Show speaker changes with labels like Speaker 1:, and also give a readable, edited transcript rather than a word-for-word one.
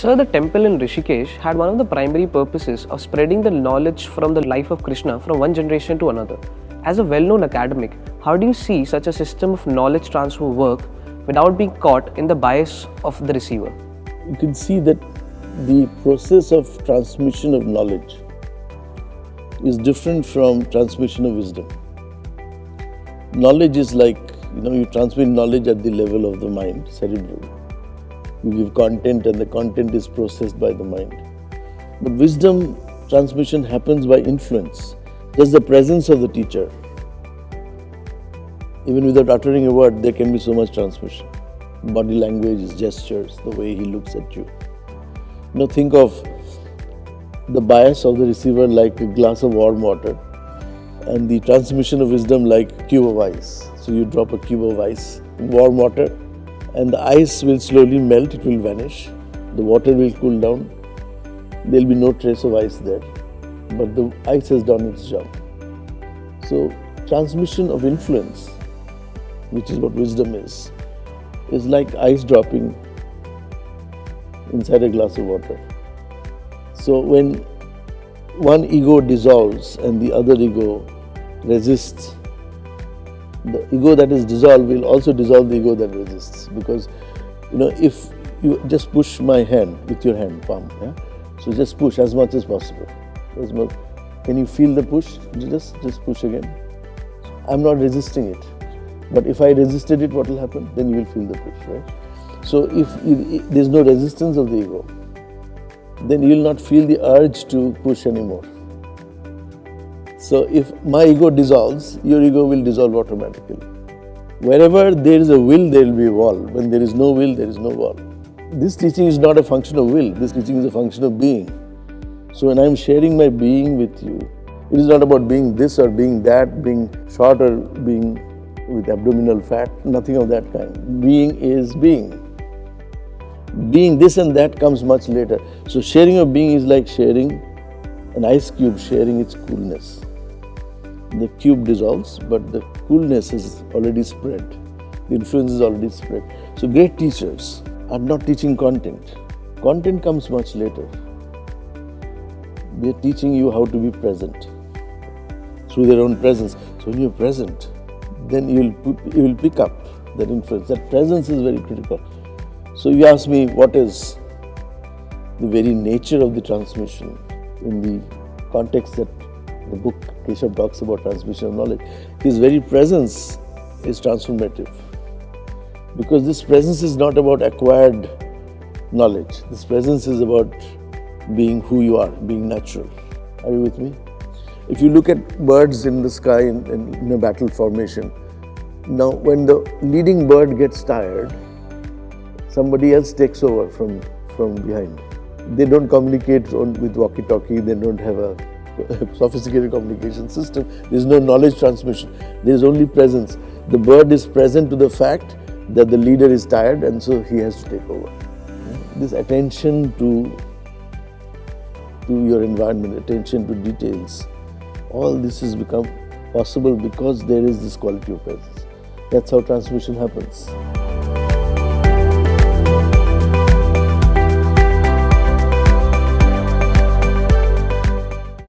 Speaker 1: Sir, the temple in Rishikesh had one of the primary purposes of spreading the knowledge from the life of Krishna from one generation to another. As a well-known academic, how do you see such a system of knowledge transfer work without being caught in the bias of the receiver?
Speaker 2: You can see that the process of transmission of knowledge is different from transmission of wisdom. Knowledge is like, you transmit knowledge at the level of the mind, cerebral. You give content and the content is processed by the mind. But wisdom transmission happens by influence. Just the presence of the teacher. Even without uttering a word, there can be so much transmission. Body language, his gestures, the way he looks at you. Think of the bias of the receiver like a glass of warm water and the transmission of wisdom like a cube of ice. So you drop a cube of ice in warm water and the ice will slowly melt, it will vanish. The water will cool down. There will be no trace of ice there. But the ice has done its job. So transmission of influence, which is what wisdom is like ice dropping inside a glass of water. So when one ego dissolves and the other ego resists, the ego that is dissolved will also dissolve the ego that resists. Because, if you just push my hand with your hand, palm, so just push as much as possible. Can you feel the push? Just push again. I'm not resisting it. But if I resisted it, what will happen? Then you will feel the push, right? So if there's no resistance of the ego, then you will not feel the urge to push anymore. So if my ego dissolves, your ego will dissolve automatically. Wherever there is a will, there will be a wall. When there is no will, there is no wall. This teaching is not a function of will. This teaching is a function of being. So when I'm sharing my being with you, it is not about being this or being that, being short or being with abdominal fat, nothing of that kind. Being is being. Being this and that comes much later. So sharing of being is like sharing an ice cube, sharing its coolness. The cube dissolves, but the coolness is already spread. The influence is already spread. So great teachers are not teaching content. Content comes much later. They are teaching you how to be present through their own presence. So when you're present, then you will pick up that influence. That presence is very critical. So you ask me, what is the very nature of the transmission in the context that the book Keshav talks about transmission of knowledge? His very presence is transformative. Because this presence is not about acquired knowledge. This presence is about being who you are, being natural. Are you with me? If you look at birds in the sky in a battle formation, now when the leading bird gets tired, somebody else takes over from behind. They don't communicate with walkie-talkie, they don't have a sophisticated communication system. There is no knowledge transmission, there is only presence. The bird is present to the fact that the leader is tired and so he has to take over. This attention to your environment, attention to details, all this has become possible because there is this quality of presence. That's how transmission happens.